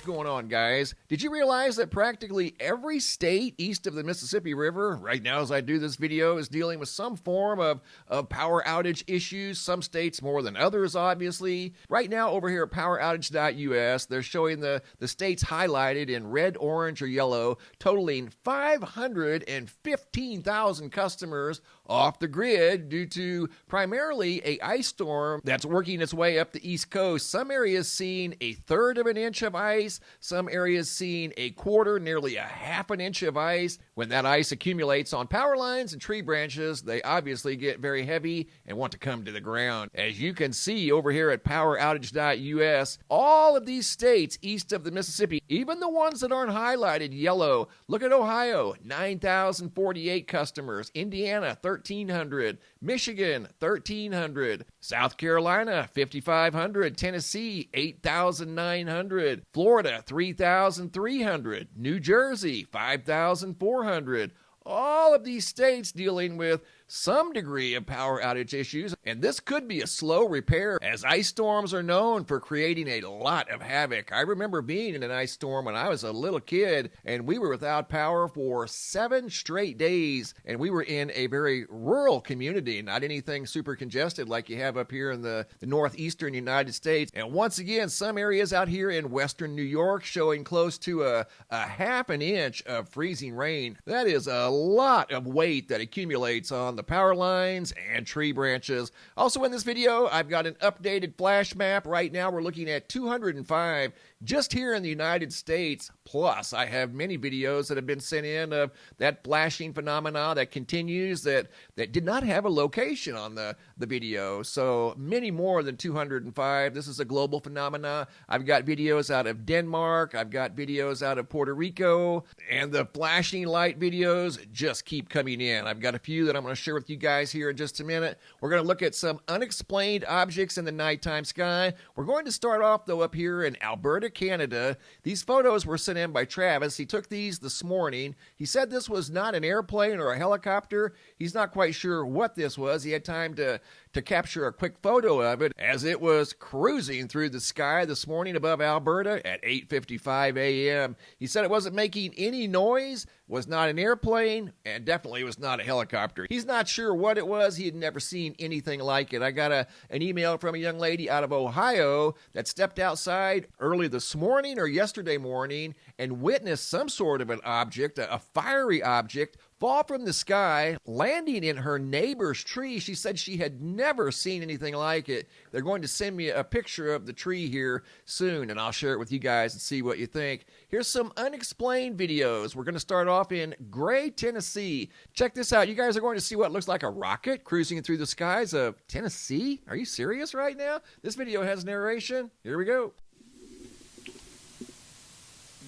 going on, guys? Did you realize that practically every state east of the Mississippi River, right now as I do this video, is dealing with some form of power outage issues? Some states more than others, obviously. Right now over here at poweroutage.us, they're showing the states highlighted in red, orange, or yellow, totaling 515,000 customers off the grid due to primarily a ice storm that's working its way up the East Coast. Some areas seeing a third of an inch of ice, some areas seeing a quarter, nearly a half an inch of ice. When that ice accumulates on power lines and tree branches, they obviously get very heavy and want to come to the ground. As you can see over here at poweroutage.us, all of these states east of the Mississippi, even the ones that aren't highlighted yellow, look at Ohio, 9,048 customers, Indiana, 1,300, Michigan, 1,300, South Carolina, 5,500, Tennessee, 8,900, Florida, 3,300, New Jersey, 5,400. All of these states dealing with some degree of power outage issues, and this could be a slow repair as ice storms are known for creating a lot of havoc. I remember being in an ice storm when I was a little kid, and we were without power for 7 straight days, and we were in a very rural community, not anything super congested like you have up here in the northeastern United States. And once again, some areas out here in western New York showing close to a half an inch of freezing rain. That is a lot of weight that accumulates on the power lines and tree branches. Also in this video, I've got an updated flash map. Right now we're looking at 205 just here in the United States. Plus, I have many videos that have been sent in of that flashing phenomena that continues that did not have a location on the video. So many more than 205. This is a global phenomena. I've got videos out of Denmark. I've got videos out of Puerto Rico. And the flashing light videos just keep coming in. I've got a few that I'm going to share with you guys here in just a minute. We're going to look at some unexplained objects in the nighttime sky. We're going to start off, though, up here in Alberta, Canada. These photos were sent in by Travis. He took these this morning. He said this was not an airplane or a helicopter. He's not quite sure what this was. He had time to capture a quick photo of it as it was cruising through the sky this morning above Alberta at 8:55 a.m. He said it wasn't making any noise, was not an airplane, and definitely was not a helicopter. He's not sure what it was. He had never seen anything like it. I got an email from a young lady out of Ohio that stepped outside early this morning or yesterday morning and witnessed some sort of an object, a fiery object, fall from the sky, landing in her neighbor's tree. She said she had never seen anything like it. They're going to send me a picture of the tree here soon, and I'll share it with you guys and see what you think. Here's some unexplained videos. We're going to start off in Gray, Tennessee. Check this out. You guys are going to see what looks like a rocket cruising through the skies of Tennessee. Are you serious right now? This video has narration. Here we go.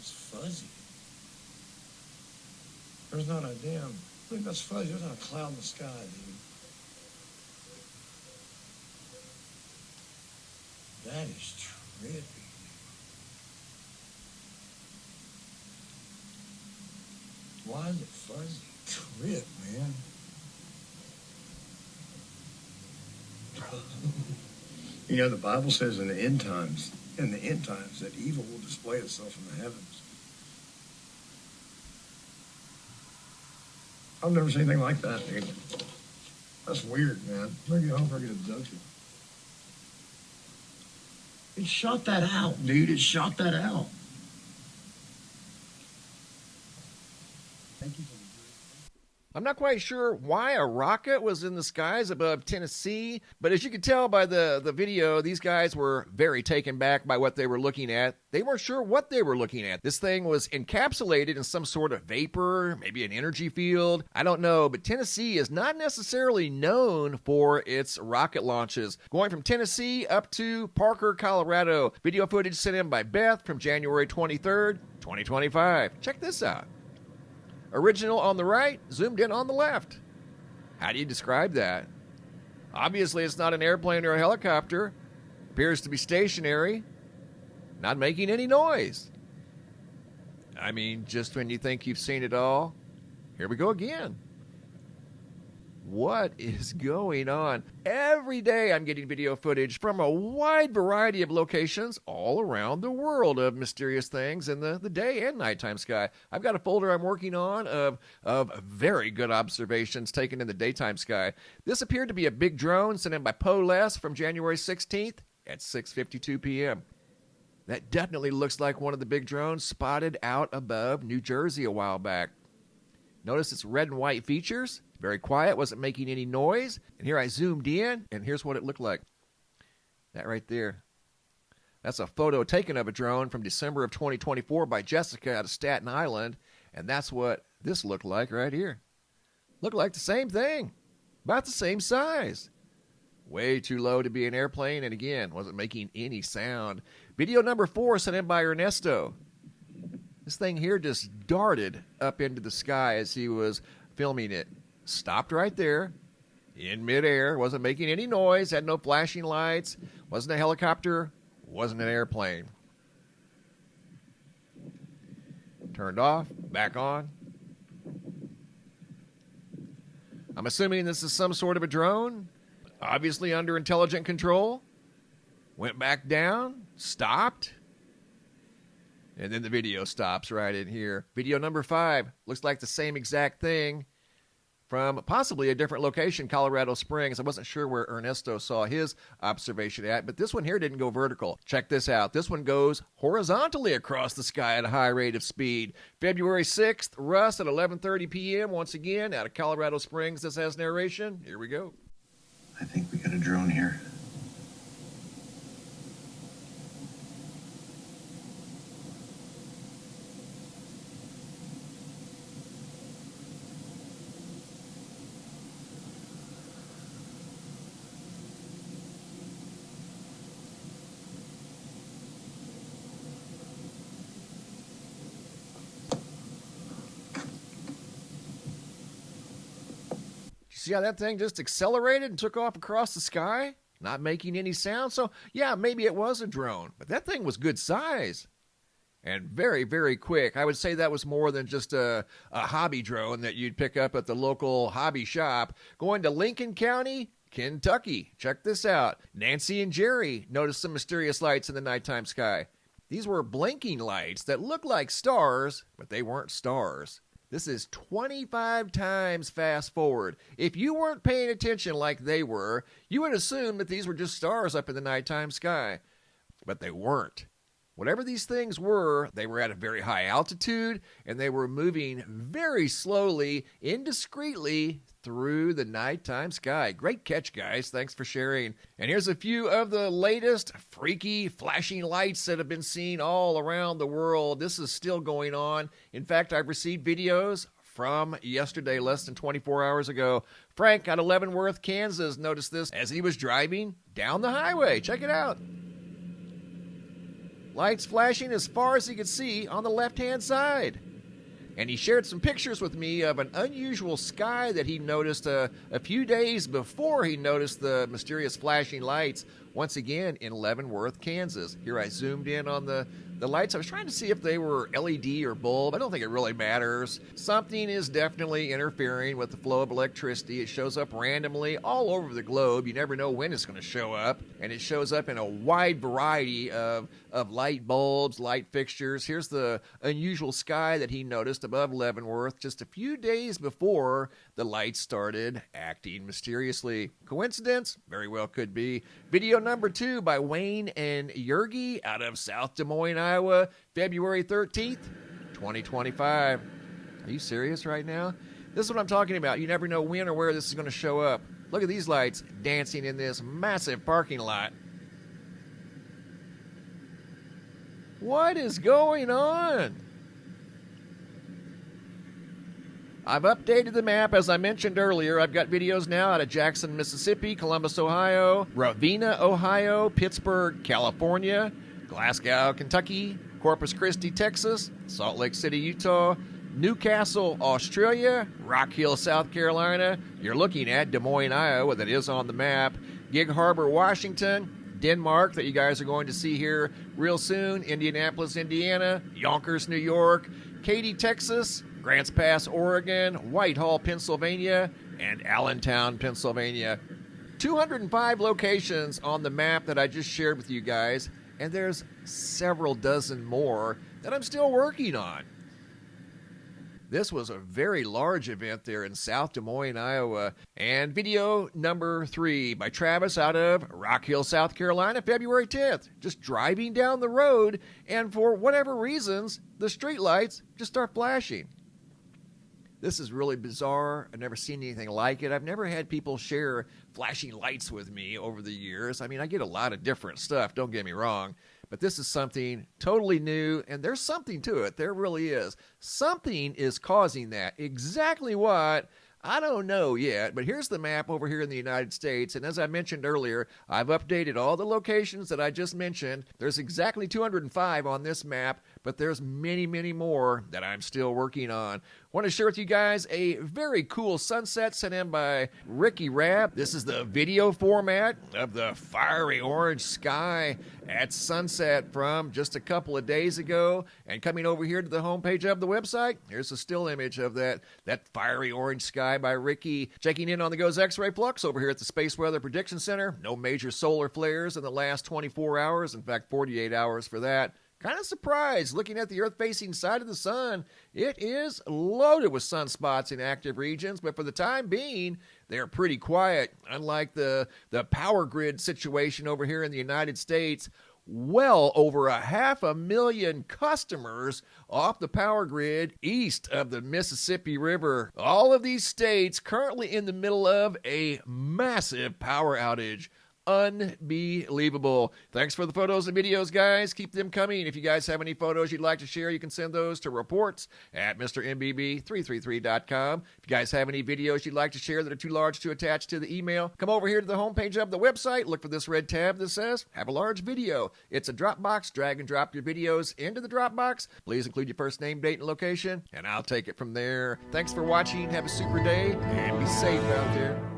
It's fuzzy. There's not a damn, look, that's fuzzy. There's not a cloud in the sky, dude. That is trippy. Why is it fuzzy? Trip, man. You know, the Bible says in the end times, that evil will display itself in the heavens. I've never seen anything like that, dude. That's weird, man. I'm gonna get home before I get abducted. It shot that out, dude. It shot that out. Thank you for the I'm not quite sure why a rocket was in the skies above Tennessee, but as you can tell by the video, these guys were very taken back by what they were looking at. They weren't sure what they were looking at. This thing was encapsulated in some sort of vapor, maybe an energy field. I don't know, but Tennessee is not necessarily known for its rocket launches. Going from Tennessee up to Parker, Colorado. Video footage sent in by Beth from January 23rd, 2025. Check this out. Original on the right, zoomed in on the left. How do you describe that? Obviously, it's not an airplane or a helicopter. Appears to be stationary, not making any noise. I mean, just when you think you've seen it all, here we go again. What is going on? Every day I'm getting video footage from a wide variety of locations all around the world of mysterious things in the day and nighttime sky. I've got a folder I'm working on of very good observations taken in the daytime sky. This appeared to be a big drone sent in by Poles from January 16th at 6:52 p.m. That definitely looks like one of the big drones spotted out above New Jersey a while back. Notice its red and white features. Very quiet, wasn't making any noise. And here I zoomed in, and here's what it looked like. That right there. That's a photo taken of a drone from December of 2024 by Jessica out of Staten Island. And that's what this looked like right here. Looked like the same thing. About the same size. Way too low to be an airplane, and again, wasn't making any sound. Video number 4 sent in by Ernesto. This thing here just darted up into the sky as he was filming it. Stopped right there in midair, wasn't making any noise, had no flashing lights, wasn't a helicopter, wasn't an airplane. Turned off, back on. I'm assuming this is some sort of a drone, obviously under intelligent control. Went back down, stopped. And then the video stops right in here. Video number 5 looks like the same exact thing from possibly a different location, Colorado Springs. I wasn't sure where Ernesto saw his observation at, but this one here didn't go vertical. Check this out. This one goes horizontally across the sky at a high rate of speed. February 6th, Russ at 11:30 p.m. Once again, out of Colorado Springs. This has narration. Here we go. I think we got a drone here. See how that thing just accelerated and took off across the sky? Not making any sound. So, yeah, maybe it was a drone, but that thing was good size and very, very quick. I would say that was more than just a hobby drone that you'd pick up at the local hobby shop. Going to Lincoln County, Kentucky. Check this out. Nancy and Jerry noticed some mysterious lights in the nighttime sky. These were blinking lights that looked like stars, but they weren't stars. This is 25 times fast forward. If you weren't paying attention like they were, you would assume that these were just stars up in the nighttime sky. But they weren't. Whatever these things were, they were at a very high altitude, and they were moving very slowly, indiscreetly through the nighttime sky. Great catch, guys. Thanks for sharing. And here's a few of the latest freaky flashing lights that have been seen all around the world. This is still going on. In fact, I've received videos from yesterday, less than 24 hours ago. Frank out of Leavenworth, Kansas, noticed this as he was driving down the highway. Check it out. Lights flashing as far as he could see on the left-hand side. And he shared some pictures with me of an unusual sky that he noticed a few days before he noticed the mysterious flashing lights, once again in Leavenworth, Kansas. Here I zoomed in on the lights. I was trying to see if they were LED or bulb. I don't think it really matters. Something is definitely interfering with the flow of electricity. It shows up randomly all over the globe. You never know when it's going to show up. And it shows up in a wide variety of light bulbs, light fixtures. Here's the unusual sky that he noticed above Leavenworth just a few days before the lights started acting mysteriously. Coincidence? Very well could be. Video number 2 by Wayne and Yergi out of South Des Moines, Iowa, February 13th, 2025. Are you serious right now? This is what I'm talking about. You never know when or where this is going to show up. Look at these lights dancing in this massive parking lot. What is going on? I've updated the map, as I mentioned earlier. I've got videos now out of Jackson, Mississippi, Columbus, Ohio, Ravenna, Ohio, Pittsburgh, California, Glasgow, Kentucky, Corpus Christi, Texas, Salt Lake City, Utah, Newcastle, Australia, Rock Hill, South Carolina. You're looking at Des Moines, Iowa, that is on the map. Gig Harbor, Washington, Denmark, that you guys are going to see here real soon, Indianapolis, Indiana, Yonkers, New York, Katy, Texas, Grants Pass, Oregon, Whitehall, Pennsylvania, and Allentown, Pennsylvania. 205 locations on the map that I just shared with you guys, and there's several dozen more that I'm still working on. This was a very large event there in South Des Moines, Iowa. And video number 3 by Travis out of Rock Hill, South Carolina, February 10th. Just driving down the road, and for whatever reasons, the street lights just start flashing. This is really bizarre. I've never seen anything like it. I've never had people share flashing lights with me over the years. I mean, I get a lot of different stuff, don't get me wrong. But this is something totally new, and there's something to it. There really is. Something is causing that. Exactly what? I don't know yet, but here's the map over here in the United States, and as I mentioned earlier, I've updated all the locations that I just mentioned. There's exactly 205 on this map, but there's many, many more that I'm still working on. Want to share with you guys a very cool sunset sent in by Gilbert Rd. This is the video format of the fiery orange sky at sunset from just a couple of days ago. And coming over here to the homepage of the website, here's a still image of that fiery orange sky by Ricky. Checking in on the GOES X-Ray Flux over here at the Space Weather Prediction Center. No major solar flares in the last 24 hours. In fact, 48 hours for that. Kind of surprised looking at the Earth-facing side of the sun. It is loaded with sunspots in active regions, but for the time being, they're pretty quiet. Unlike the power grid situation over here in the United States, well over 500,000 customers off the power grid east of the Mississippi River. All of these states currently in the middle of a massive power outage. Unbelievable. Thanks for the photos and videos, guys. Keep them coming. If you guys have any photos you'd like to share, you can send those to reports at MrMBB333.com. If you guys have any videos you'd like to share that are too large to attach to the email, come over here to the homepage of the website. Look for this red tab that says, Have a Large Video. It's a Dropbox. Drag and drop your videos into the Dropbox. Please include your first name, date, and location, and I'll take it from there. Thanks for watching. Have a super day, and be safe out there.